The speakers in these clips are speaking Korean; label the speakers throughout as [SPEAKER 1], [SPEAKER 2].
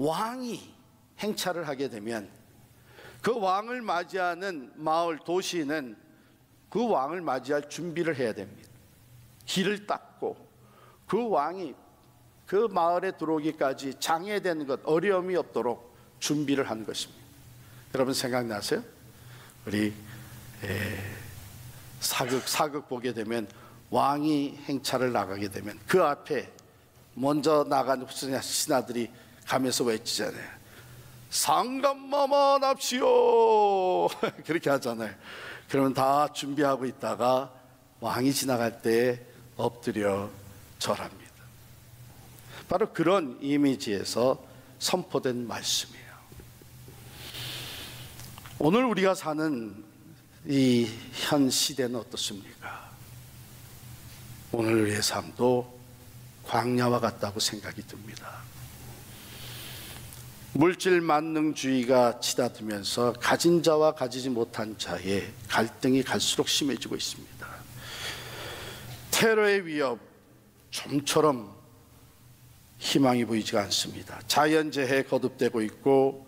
[SPEAKER 1] 왕이 행차를 하게 되면 그 왕을 맞이하는 마을, 도시는 그 왕을 맞이할 준비를 해야 됩니다. 길을 닦고 그 왕이 그 마을에 들어오기까지 장애되는 것, 어려움이 없도록 준비를 한 것입니다. 여러분 생각나세요? 우리 사극 보게 되면 왕이 행차를 나가게 되면 그 앞에 먼저 나간 신하들이 가면서 외치잖아요. 상감마마 납시오. 그렇게 하잖아요. 그러면 다 준비하고 있다가 왕이 지나갈 때 엎드려 절합니다. 바로 그런 이미지에서 선포된 말씀이에요. 오늘 우리가 사는 이 현 시대는 어떻습니까? 오늘 우리의 삶도 광야와 같다고 생각이 듭니다. 물질 만능주의가 치닫으면서 가진 자와 가지지 못한 자의 갈등이 갈수록 심해지고 있습니다. 테러의 위협 좀처럼 희망이 보이지가 않습니다. 자연재해 거듭되고 있고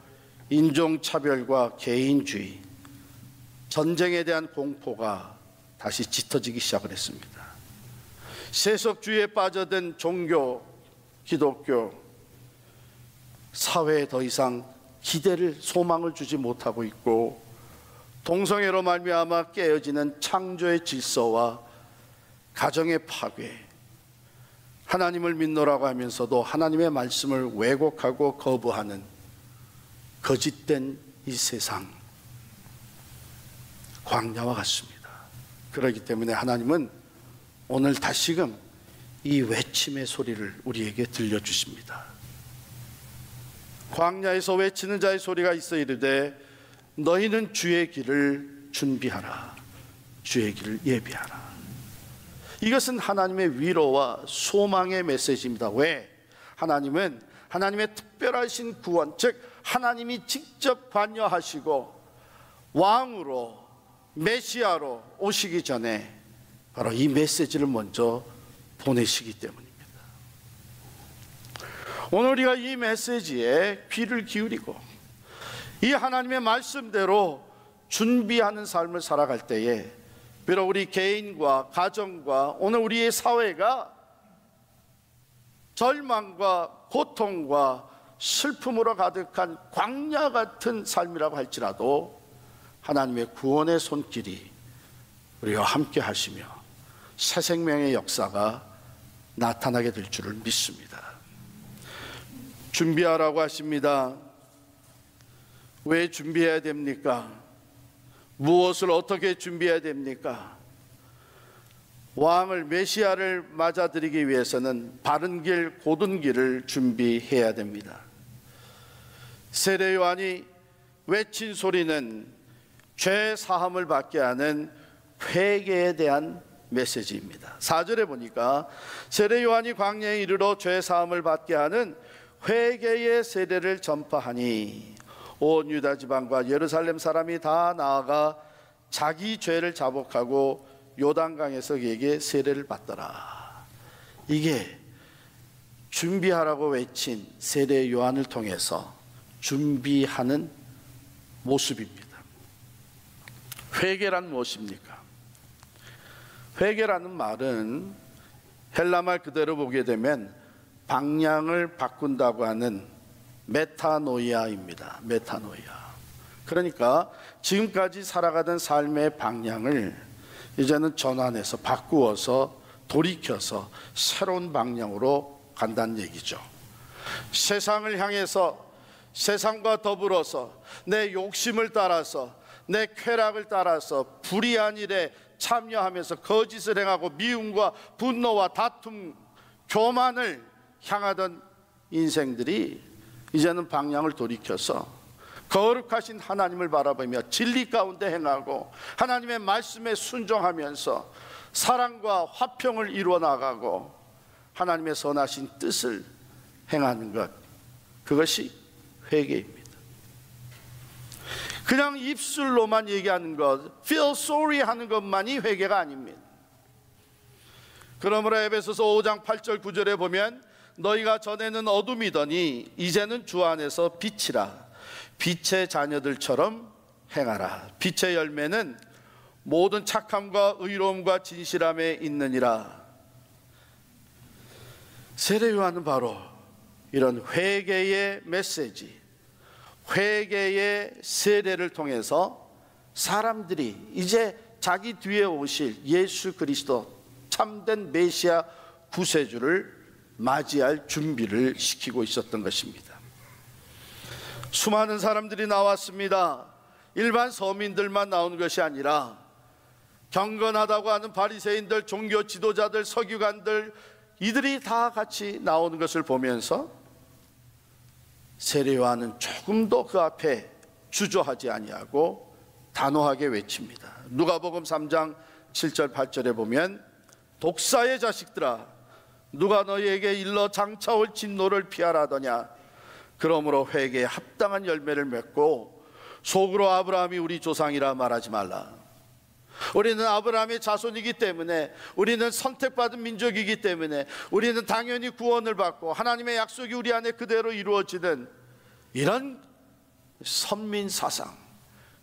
[SPEAKER 1] 인종차별과 개인주의, 전쟁에 대한 공포가 다시 짙어지기 시작을 했습니다. 세속주의에 빠져든 종교, 기독교 사회에 더 이상 기대를, 소망을 주지 못하고 있고 동성애로 말미암아 깨어지는 창조의 질서와 가정의 파괴, 하나님을 믿노라고 하면서도 하나님의 말씀을 왜곡하고 거부하는 거짓된 이 세상, 광야와 같습니다. 그렇기 때문에 하나님은 오늘 다시금 이 외침의 소리를 우리에게 들려주십니다. 광야에서 외치는 자의 소리가 있어 이르되 너희는 주의 길을 준비하라, 주의 길을 예비하라. 이것은 하나님의 위로와 소망의 메시지입니다. 왜? 하나님은 하나님의 특별하신 구원, 즉 하나님이 직접 관여하시고 왕으로 메시아로 오시기 전에 바로 이 메시지를 먼저 보내시기 때문입니다. 오늘 우리가 이 메시지에 귀를 기울이고 이 하나님의 말씀대로 준비하는 삶을 살아갈 때에 비록 우리 개인과 가정과 오늘 우리의 사회가 절망과 고통과 슬픔으로 가득한 광야 같은 삶이라고 할지라도 하나님의 구원의 손길이 우리와 함께 하시며 새 생명의 역사가 나타나게 될 줄을 믿습니다. 준비하라고 하십니다. 왜 준비해야 됩니까? 무엇을 어떻게 준비해야 됩니까? 왕을, 메시아를 맞아들이기 위해서는 바른 길, 곧은 길을 준비해야 됩니다. 세례 요한이 외친 소리는 죄 사함을 받게 하는 회개에 대한 메시지입니다. 4절에 보니까 세례 요한이 광야에 이르러 죄 사함을 받게 하는 회개의 세례를 전파하니 온 유다 지방과 예루살렘 사람이 다 나아가 자기 죄를 자복하고 요단강에서 그에게 세례를 받더라. 이게 준비하라고 외친 세례 요한을 통해서 준비하는 모습입니다. 회개란 무엇입니까? 회개라는 말은 헬라말 그대로 보게 되면 방향을 바꾼다고 하는 메타노이아입니다. 메타노이아. 그러니까 지금까지 살아가던 삶의 방향을 이제는 전환해서 바꾸어서 돌이켜서 새로운 방향으로 간다는 얘기죠. 세상을 향해서, 세상과 더불어서 내 욕심을 따라서, 내 쾌락을 따라서 불의한 일에 참여하면서 거짓을 행하고 미움과 분노와 다툼, 교만을 향하던 인생들이 이제는 방향을 돌이켜서 거룩하신 하나님을 바라보며 진리 가운데 행하고 하나님의 말씀에 순종하면서 사랑과 화평을 이루어 나가고 하나님의 선하신 뜻을 행하는 것, 그것이 회개입니다. 그냥 입술로만 얘기하는 것, feel sorry 하는 것만이 회개가 아닙니다. 그러므로 에베소서 5장 8절 9절에 보면 너희가 전에는 어둠이더니 이제는 주 안에서 빛이라. 빛의 자녀들처럼 행하라. 빛의 열매는 모든 착함과 의로움과 진실함에 있느니라. 세례 요한은 바로 이런 회개의 메시지, 회개의 세례를 통해서 사람들이 이제 자기 뒤에 오실 예수 그리스도 참된 메시아 구세주를 맞이할 준비를 시키고 있었던 것입니다. 수많은 사람들이 나왔습니다. 일반 서민들만 나오는 것이 아니라 경건하다고 하는 바리새인들, 종교 지도자들, 서기관들, 이들이 다 같이 나오는 것을 보면서 세례 요한은 조금도 그 앞에 주저하지 아니하고 단호하게 외칩니다. 누가복음 3장 7절 8절에 보면 독사의 자식들아, 누가 너희에게 일러 장차올 진노를 피하라더냐. 그러므로 회개에 합당한 열매를 맺고 속으로 아브라함이 우리 조상이라 말하지 말라. 우리는 아브라함의 자손이기 때문에, 우리는 선택받은 민족이기 때문에, 우리는 당연히 구원을 받고 하나님의 약속이 우리 안에 그대로 이루어지는 이런 선민 사상,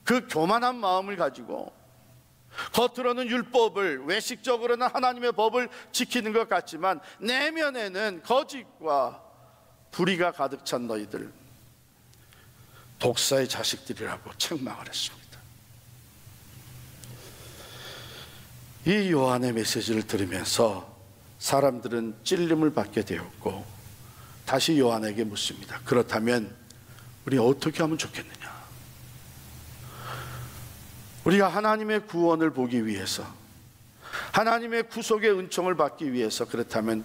[SPEAKER 1] 그 교만한 마음을 가지고 겉으로는 율법을, 외식적으로는 하나님의 법을 지키는 것 같지만 내면에는 거짓과 불의가 가득 찬 너희들, 독사의 자식들이라고 책망을 했습니다. 이 요한의 메시지를 들으면서 사람들은 찔림을 받게 되었고 다시 요한에게 묻습니다. 그렇다면 우리 어떻게 하면 좋겠느냐? 우리가 하나님의 구원을 보기 위해서, 하나님의 구속의 은총을 받기 위해서 그렇다면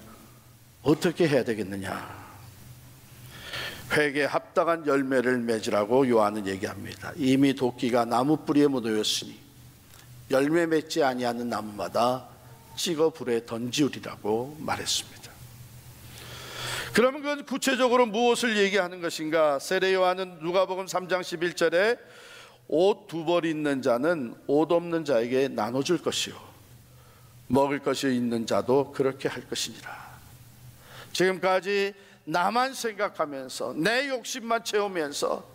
[SPEAKER 1] 어떻게 해야 되겠느냐? 회개에 합당한 열매를 맺으라고 요한은 얘기합니다. 이미 도끼가 나무 뿌리에 묻어였으니 열매 맺지 아니하는 나무마다 찍어 불에 던지우리라고 말했습니다. 그러면 그건 구체적으로 무엇을 얘기하는 것인가? 세례 요한은 누가복음 3장 11절에 옷 두 벌 있는 자는 옷 없는 자에게 나눠줄 것이요 먹을 것이 있는 자도 그렇게 할 것이니라. 지금까지 나만 생각하면서 내 욕심만 채우면서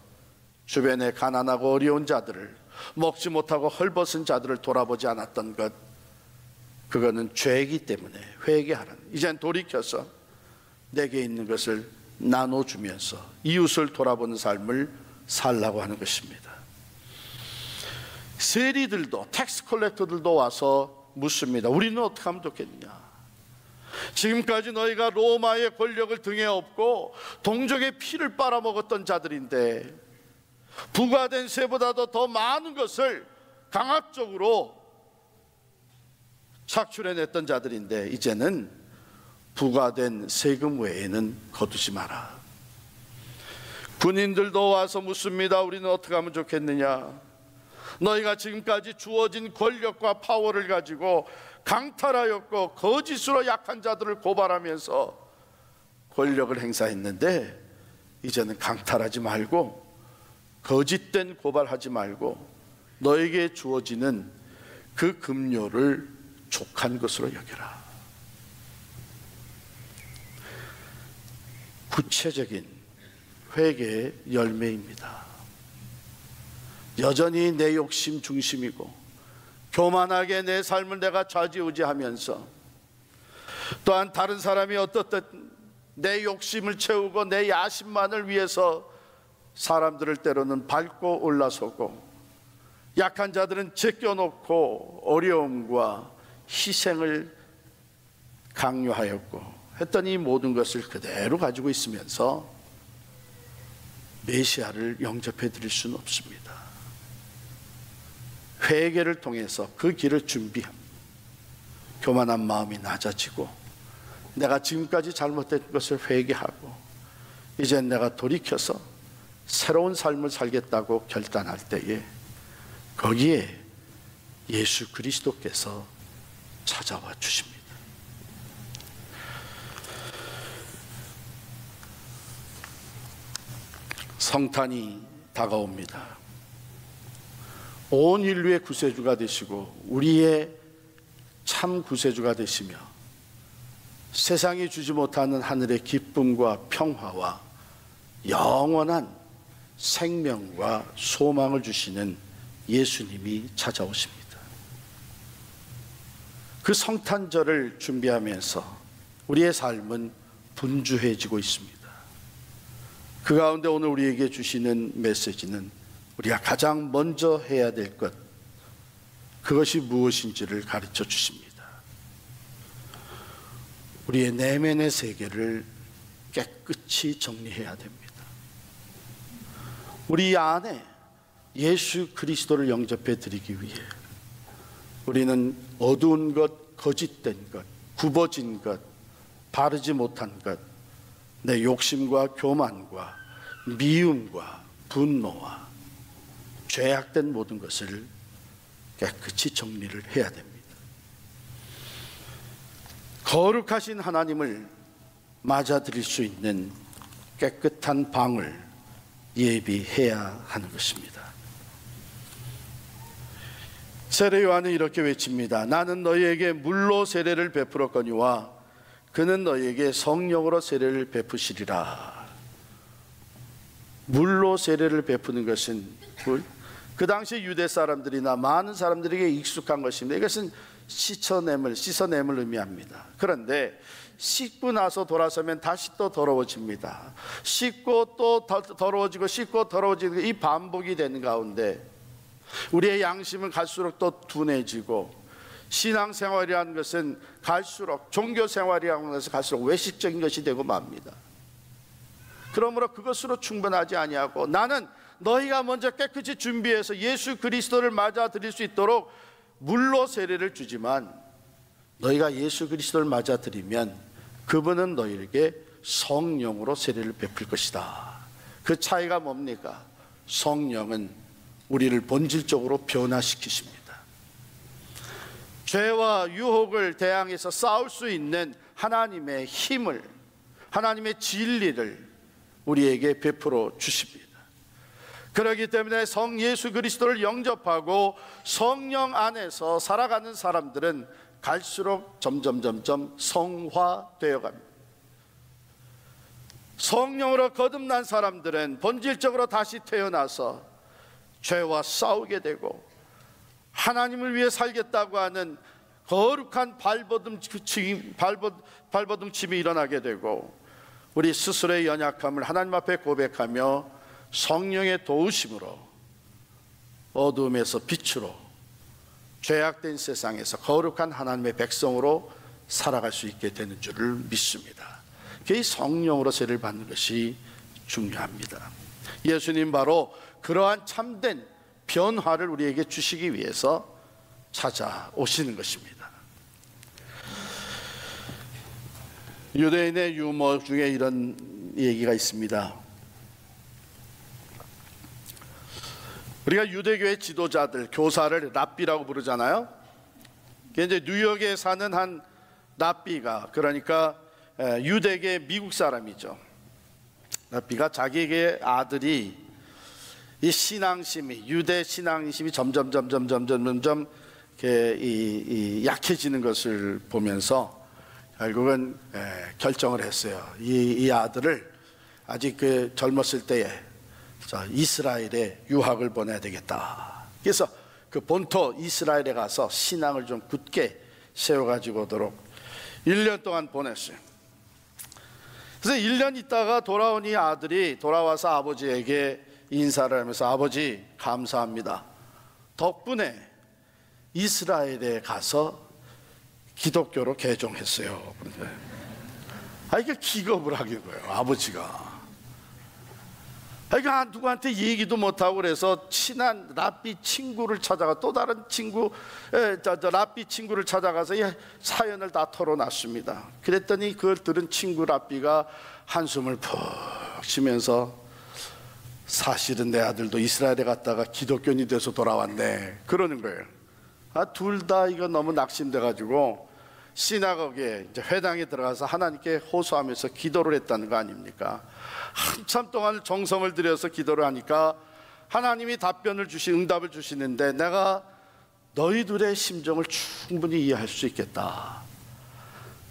[SPEAKER 1] 주변에 가난하고 어려운 자들을, 먹지 못하고 헐벗은 자들을 돌아보지 않았던 것, 그거는 죄이기 때문에 회개하라는, 이젠 돌이켜서 내게 있는 것을 나눠주면서 이웃을 돌아보는 삶을 살라고 하는 것입니다. 세리들도, 텍스 컬렉터들도 와서 묻습니다. 우리는 어떻게 하면 좋겠느냐? 지금까지 너희가 로마의 권력을 등에 업고 동족의 피를 빨아먹었던 자들인데, 부과된 세보다도 더 많은 것을 강압적으로 착출해냈던 자들인데 이제는 부과된 세금 외에는 거두지 마라. 군인들도 와서 묻습니다. 우리는 어떻게 하면 좋겠느냐? 너희가 지금까지 주어진 권력과 파워를 가지고 강탈하였고 거짓으로 약한 자들을 고발하면서 권력을 행사했는데 이제는 강탈하지 말고 거짓된 고발하지 말고 너에게 주어지는 그 급료를 족한 것으로 여겨라. 구체적인 회개의 열매입니다. 여전히 내 욕심 중심이고 교만하게 내 삶을 내가 좌지우지하면서, 또한 다른 사람이 어떻든 내 욕심을 채우고 내 야심만을 위해서 사람들을 때로는 밟고 올라서고, 약한 자들은 제껴놓고 어려움과 희생을 강요하였고 했더니 모든 것을 그대로 가지고 있으면서 메시아를 영접해 드릴 수는 없습니다. 회개를 통해서 그 길을 준비합니다. 교만한 마음이 낮아지고 내가 지금까지 잘못된 것을 회개하고 이제 내가 돌이켜서 새로운 삶을 살겠다고 결단할 때에 거기에 예수 그리스도께서 찾아와 주십니다. 성탄이 다가옵니다. 온 인류의 구세주가 되시고 우리의 참 구세주가 되시며 세상이 주지 못하는 하늘의 기쁨과 평화와 영원한 생명과 소망을 주시는 예수님이 찾아오십니다. 그 성탄절을 준비하면서 우리의 삶은 분주해지고 있습니다. 그 가운데 오늘 우리에게 주시는 메시지는 우리가 가장 먼저 해야 될 것, 그것이 무엇인지를 가르쳐 주십니다. 우리의 내면의 세계를 깨끗이 정리해야 됩니다. 우리 안에 예수 그리스도를 영접해 드리기 위해 우리는 어두운 것, 거짓된 것, 굽어진 것, 바르지 못한 것, 내 욕심과 교만과 미움과 분노와 죄악된 모든 것을 깨끗이 정리를 해야 됩니다. 거룩하신 하나님을 맞아들일 수 있는 깨끗한 방을 예비해야 하는 것입니다. 세례 요한은 이렇게 외칩니다. 나는 너희에게 물로 세례를 베풀었거니와 그는 너희에게 성령으로 세례를 베푸시리라. 물로 세례를 베푸는 것은 그 당시 유대 사람들이나 많은 사람들에게 익숙한 것입니다. 이것은 씻어냄을 의미합니다. 그런데 씻고 나서 돌아서면 다시 또 더러워집니다. 씻고 또 더러워지고 씻고 더러워지고 이 반복이 되는 가운데 우리의 양심은 갈수록 또 둔해지고 신앙생활이라는 것은 갈수록 종교생활이라는 것은 갈수록 외식적인 것이 되고 맙니다. 그러므로 그것으로 충분하지 아니하고 나는 너희가 먼저 깨끗이 준비해서 예수 그리스도를 맞아들일 수 있도록 물로 세례를 주지만 너희가 예수 그리스도를 맞아들이면 그분은 너희에게 성령으로 세례를 베풀 것이다. 그 차이가 뭡니까? 성령은 우리를 본질적으로 변화시키십니다. 죄와 유혹을 대항해서 싸울 수 있는 하나님의 힘을, 하나님의 진리를 우리에게 베풀어 주십니다. 그렇기 때문에 성 예수 그리스도를 영접하고 성령 안에서 살아가는 사람들은 갈수록 점점 성화되어 갑니다. 성령으로 거듭난 사람들은 본질적으로 다시 태어나서 죄와 싸우게 되고 하나님을 위해 살겠다고 하는 거룩한 발버둥침이 일어나게 되고 우리 스스로의 연약함을 하나님 앞에 고백하며 성령의 도우심으로 어두움에서 빛으로 죄악된 세상에서 거룩한 하나님의 백성으로 살아갈 수 있게 되는 줄을 믿습니다. 그 성령으로 세례를 받는 것이 중요합니다. 예수님 바로 그러한 참된 변화를 우리에게 주시기 위해서 찾아오시는 것입니다. 유대인의 유머 중에 이런 얘기가 있습니다. 우리가 유대교의 지도자들, 교사를 랍비라고 부르잖아요. 이제 뉴욕에 사는 한 랍비가, 그러니까 유대계 미국 사람이죠. 랍비가 자기의 아들이 이 신앙심이, 유대 신앙심이 점점 약해지는 것을 보면서 결국은 결정을 했어요. 이 아들을 아직 그 젊었을 때에 이스라엘에 유학을 보내야 되겠다. 그래서 그 본토 이스라엘에 가서 신앙을 좀 굳게 세워가지고 오도록 1년 동안 보냈어요. 그래서 1년 있다가 돌아온 이 아들이 돌아와서 아버지에게 인사를 하면서 아버지 감사합니다. 덕분에 이스라엘에 가서 기독교로 개종했어요. 이게 기겁을 하게 거예요, 아버지가. 그러니까 누구한테 얘기도 못하고 그래서 친한 랍비 친구를 찾아가 또 다른 친구, 랍비 친구를 찾아가서 사연을 다 털어놨습니다. 그랬더니 그걸 들은 친구 랍비가 한숨을 푹 쉬면서 사실은 내 아들도 이스라엘에 갔다가 기독교인이 돼서 돌아왔네 그러는 거예요. 둘 다 이거 너무 낙심돼가지고 시나고기에 이제 회당에 들어가서 하나님께 호소하면서 기도를 했다는 거 아닙니까? 한참 동안 정성을 들여서 기도를 하니까 하나님이 응답을 주시는데 내가 너희들의 심정을 충분히 이해할 수 있겠다.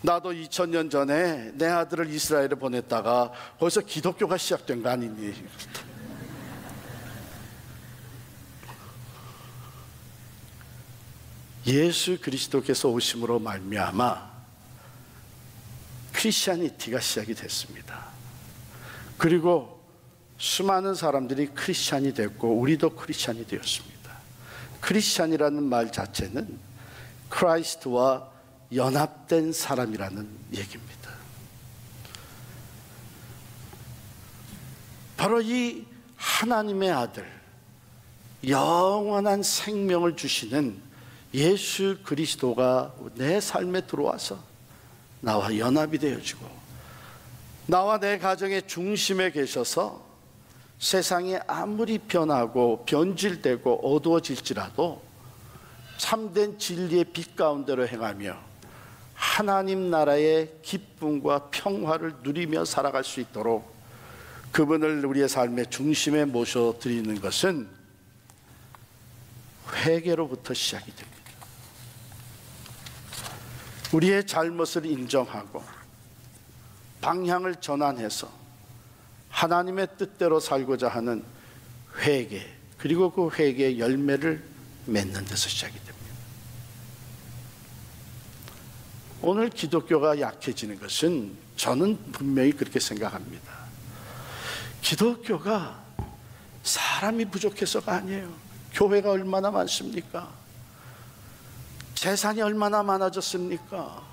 [SPEAKER 1] 나도 2000년 전에 내 아들을 이스라엘에 보냈다가 거기서 기독교가 시작된 거 아니니? 예수 그리스도께서 오심으로 말미암아 크리스찬이티가 시작이 됐습니다. 그리고 수많은 사람들이 크리스찬이 됐고 우리도 크리스찬이 되었습니다. 크리스찬이라는 말 자체는 크라이스트와 연합된 사람이라는 얘기입니다. 바로 이 하나님의 아들, 영원한 생명을 주시는 예수 그리스도가 내 삶에 들어와서 나와 연합이 되어지고 나와 내 가정의 중심에 계셔서 세상이 아무리 변하고 변질되고 어두워질지라도 참된 진리의 빛 가운데로 행하며 하나님 나라의 기쁨과 평화를 누리며 살아갈 수 있도록 그분을 우리의 삶의 중심에 모셔드리는 것은 회개로부터 시작이 됩니다. 우리의 잘못을 인정하고 방향을 전환해서 하나님의 뜻대로 살고자 하는 회개, 그리고 그 회개의 열매를 맺는 데서 시작이 됩니다. 오늘 기독교가 약해지는 것은 저는 분명히 그렇게 생각합니다. 기독교가 사람이 부족해서가 아니에요. 교회가 얼마나 많습니까? 재산이 얼마나 많아졌습니까?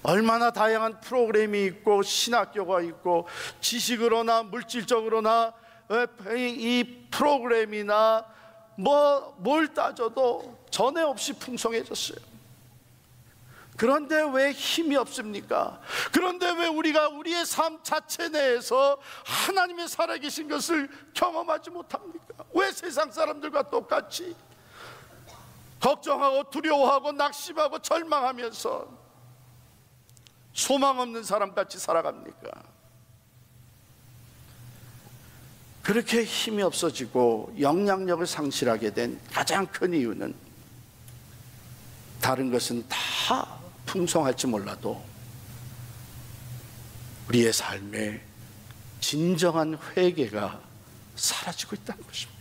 [SPEAKER 1] 얼마나 다양한 프로그램이 있고 신학교가 있고 지식으로나 물질적으로나 이 프로그램이나 뭘 따져도 전에 없이 풍성해졌어요. 그런데 왜 힘이 없습니까? 그런데 왜 우리가 우리의 삶 자체 내에서 하나님의 살아계신 것을 경험하지 못합니까? 왜 세상 사람들과 똑같이 걱정하고 두려워하고 낙심하고 절망하면서 소망 없는 사람같이 살아갑니까? 그렇게 힘이 없어지고 영향력을 상실하게 된 가장 큰 이유는 다른 것은 다 풍성할지 몰라도 우리의 삶에 진정한 회개가 사라지고 있다는 것입니다.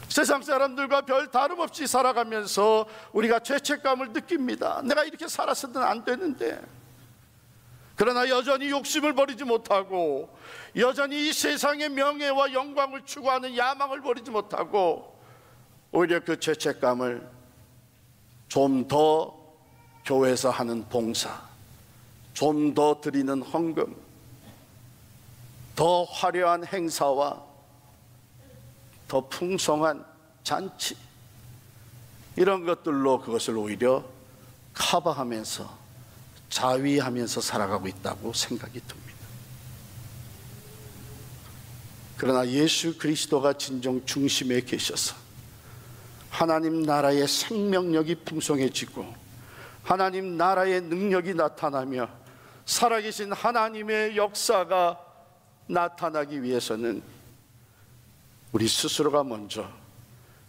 [SPEAKER 1] 세상 사람들과 별 다름없이 살아가면서 우리가 죄책감을 느낍니다. 내가 이렇게 살았어도 안 되는데. 그러나 여전히 욕심을 버리지 못하고 여전히 이 세상의 명예와 영광을 추구하는 야망을 버리지 못하고 오히려 그 죄책감을 좀 더 교회에서 하는 봉사, 좀 더 드리는 헌금, 더 화려한 행사와 더 풍성한 잔치, 이런 것들로 그것을 오히려 커버하면서 자위하면서 살아가고 있다고 생각이 듭니다. 그러나 예수 그리스도가 진정 중심에 계셔서 하나님 나라의 생명력이 풍성해지고 하나님 나라의 능력이 나타나며 살아계신 하나님의 역사가 나타나기 위해서는 우리 스스로가 먼저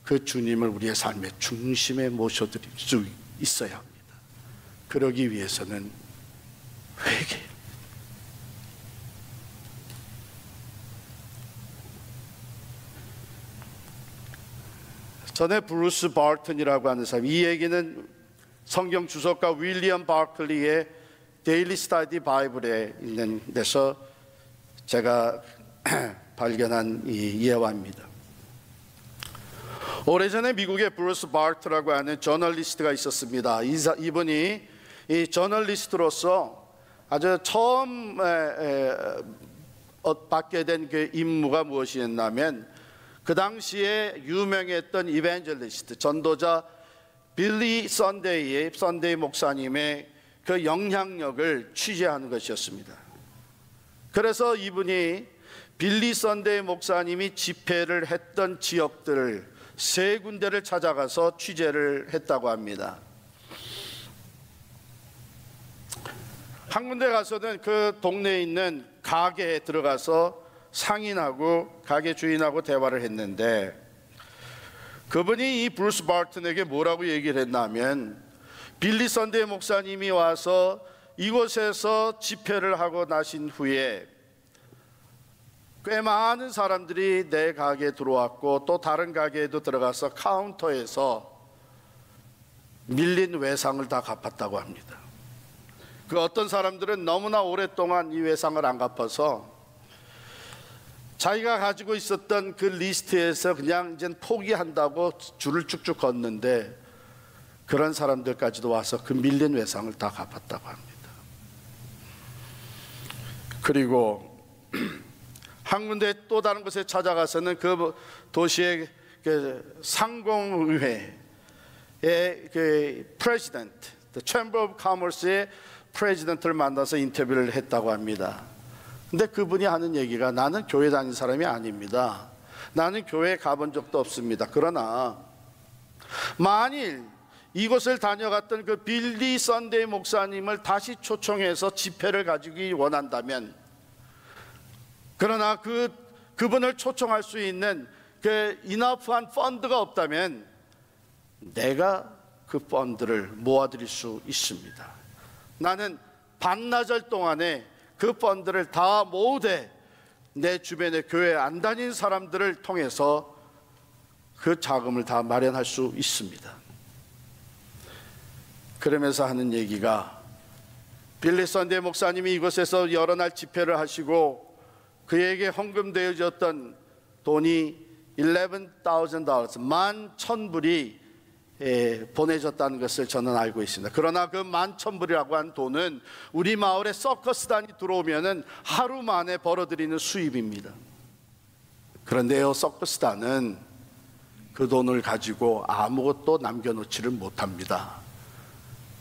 [SPEAKER 1] 그 주님을 우리의 삶의 중심에 모셔드릴 수 있어야 합니다. 그러기 위해서는 회개. 전에 브루스 바튼이라고 하는 사람, 이 얘기는 성경 주석가 윌리엄 바클리의 데일리 스터디 바이블에 있는 데서 제가 발견한 이 예화입니다. 오래전에 미국의 브루스 바트라고 하는 저널리스트가 있었습니다. 이분이 이 저널리스트로서 아주 처음 받게 된 그 임무가 무엇이었냐면 그 당시에 유명했던 이벤젤리스트, 전도자 빌리 선데이 목사님의 그 영향력을 취재하는 것이었습니다. 그래서 이분이 빌리 선데이 목사님이 집회를 했던 지역들을 3군데를 찾아가서 취재를 했다고 합니다. 한 군데 가서는 그 동네에 있는 가게에 들어가서 상인하고 가게 주인하고 대화를 했는데 그분이 이 브루스 바튼에게 뭐라고 얘기를 했냐면, 빌리 선데이 목사님이 와서 이곳에서 집회를 하고 나신 후에 꽤 많은 사람들이 내 가게에 들어왔고 또 다른 가게에도 들어가서 카운터에서 밀린 외상을 다 갚았다고 합니다. 그 어떤 사람들은 너무나 오랫동안 이 외상을 안 갚아서 자기가 가지고 있었던 그 리스트에서 그냥 이제 포기한다고 줄을 쭉쭉 걷는데, 그런 사람들까지도 와서 그 밀린 외상을 다 갚았다고 합니다. 그리고 한 군데 또 다른 곳에 찾아가서는 그 도시의 그 상공의회의 그 프레지던트, The Chamber of Commerce의 프레지던트를 만나서 인터뷰를 했다고 합니다. 근데 그분이 하는 얘기가, 나는 교회 다닌 사람이 아닙니다. 나는 교회에 가본 적도 없습니다. 그러나 만일 이곳을 다녀갔던 그 빌리 선데이 목사님을 다시 초청해서 집회를 가지기 원한다면, 그러나 그분을 초청할 수 있는 그 이너프한 펀드가 없다면 내가 그 펀드를 모아드릴 수 있습니다. 나는 반나절 동안에 그 펀드를 다 모으되 내 주변에 교회 안 다닌 사람들을 통해서 그 자금을 다 마련할 수 있습니다. 그러면서 하는 얘기가, 빌리 선데이 목사님이 이곳에서 여러 날 집회를 하시고 그에게 헌금되어졌던 돈이 $11,000, 11,000불이 보내졌다는 것을 저는 알고 있습니다. 그러나 그 11,000불이라고 한 돈은 우리 마을에 서커스단이 들어오면은 하루 만에 벌어들이는 수입입니다. 그런데요, 서커스단은 그 돈을 가지고 아무것도 남겨놓지를 못합니다.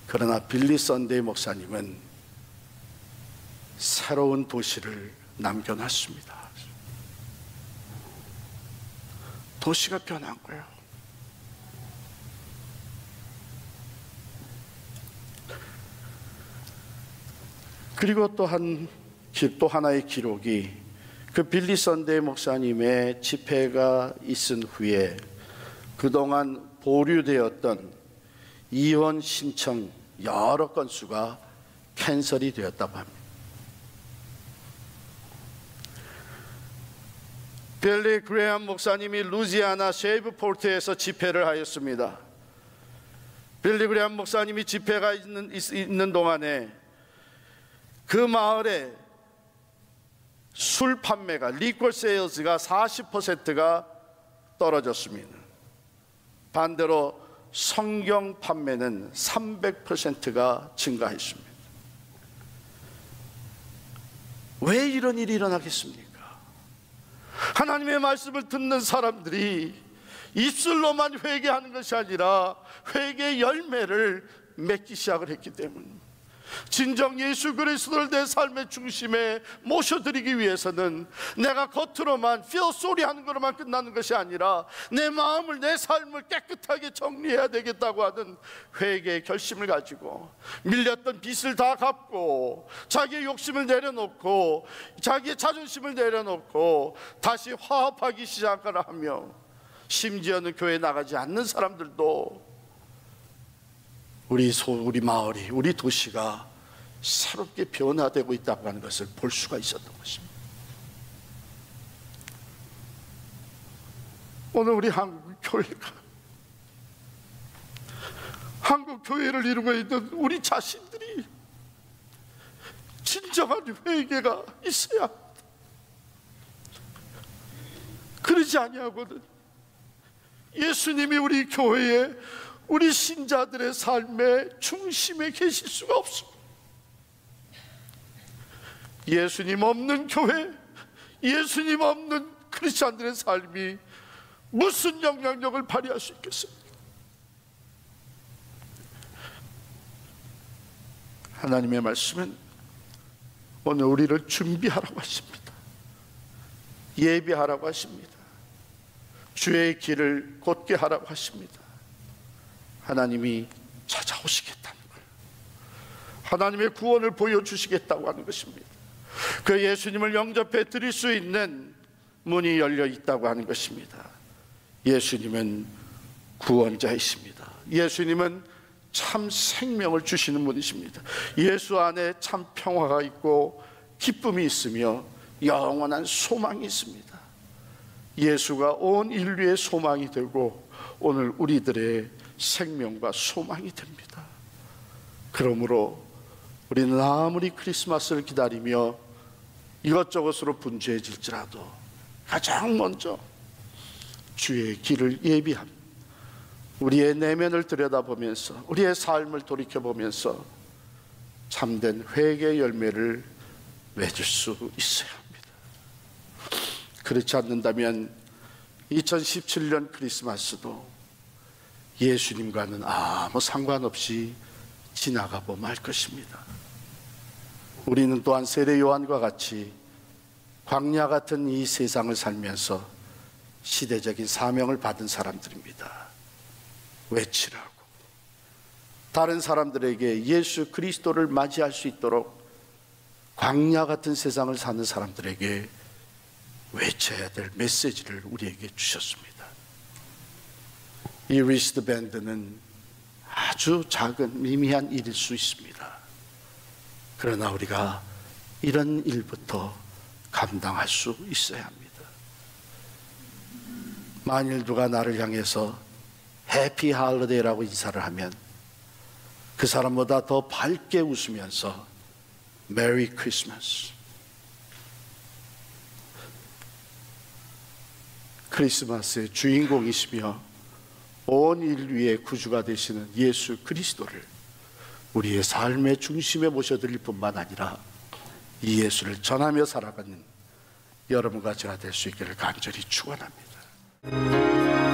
[SPEAKER 1] 그러나 빌리 선데이 목사님은 새로운 도시를 남겨놨습니다. 도시가 변한 거예요. 그리고 또 하나의 기록이, 그 빌리 선데이 목사님의 집회가 있은 후에 그동안 보류되었던 이혼 신청 여러 건수가 캔슬이 되었다고 합니다. 빌리 그레이엄 목사님이 루지아나 쉐이브포트에서 집회를 하였습니다. 빌리 그레이엄 목사님이 집회가 있는 동안에 그 마을에 술 판매가, 리콜 세일즈가 40%가 떨어졌습니다. 반대로 성경 판매는 300%가 증가했습니다. 왜 이런 일이 일어나겠습니까? 하나님의 말씀을 듣는 사람들이 입술로만 회개하는 것이 아니라 회개의 열매를 맺기 시작을 했기 때문입니다. 진정 예수 그리스도를 내 삶의 중심에 모셔드리기 위해서는 내가 겉으로만 필소리 하는 것으로만 끝나는 것이 아니라 내 마음을, 내 삶을 깨끗하게 정리해야 되겠다고 하는 회개의 결심을 가지고 밀렸던 빚을 다 갚고 자기의 욕심을 내려놓고 자기의 자존심을 내려놓고 다시 화합하기 시작하라 하며, 심지어는 교회에 나가지 않는 사람들도 우리 마을이, 우리 도시가 새롭게 변화되고 있다고 하는 것을 볼 수가 있었던 것입니다. 오늘 우리 한국 교회를 이루고 있는 우리 자신들이 진정한 회개가 있어야 합니다. 그러지 아니하고는 예수님이 우리 교회에, 우리 신자들의 삶의 중심에 계실 수가 없습니다. 예수님 없는 교회, 예수님 없는 크리스찬들의 삶이 무슨 영향력을 발휘할 수 있겠습니까? 하나님의 말씀은 오늘 우리를 준비하라고 하십니다. 예비하라고 하십니다. 주의 길을 곧게 하라고 하십니다. 하나님이 찾아오시겠다는 거예요. 하나님의 구원을 보여주시겠다고 하는 것입니다. 그 예수님을 영접해 드릴 수 있는 문이 열려 있다고 하는 것입니다. 예수님은 구원자이십니다. 예수님은 참 생명을 주시는 분이십니다. 예수 안에 참 평화가 있고 기쁨이 있으며 영원한 소망이 있습니다. 예수가 온 인류의 소망이 되고 오늘 우리들의 생명과 소망이 됩니다. 그러므로 우리는 아무리 크리스마스를 기다리며 이것저것으로 분주해질지라도 가장 먼저 주의 길을 예비합니다. 우리의 내면을 들여다보면서 우리의 삶을 돌이켜보면서 참된 회개의 열매를 맺을 수 있어야 합니다. 그렇지 않는다면 2017년 크리스마스도 예수님과는 아무 상관없이 지나가고 말 것입니다. 우리는 또한 세례 요한과 같이 광야 같은 이 세상을 살면서 시대적인 사명을 받은 사람들입니다. 외치라고, 다른 사람들에게 예수 그리스도를 맞이할 수 있도록 광야 같은 세상을 사는 사람들에게 외쳐야 될 메시지를 우리에게 주셨습니다. 이 리스트밴드는 아주 작은 미미한 일일 수 있습니다. 그러나 우리가 이런 일부터 감당할 수 있어야 합니다. 만일 누가 나를 향해서 해피 할리데이라고 인사를 하면 그 사람보다 더 밝게 웃으면서 메리 크리스마스, 크리스마스의 주인공이시며 온 인류의 구주가 되시는 예수 그리스도를 우리의 삶의 중심에 모셔드릴 뿐만 아니라 이 예수를 전하며 살아가는 여러분과 제가 될 수 있기를 간절히 축원합니다.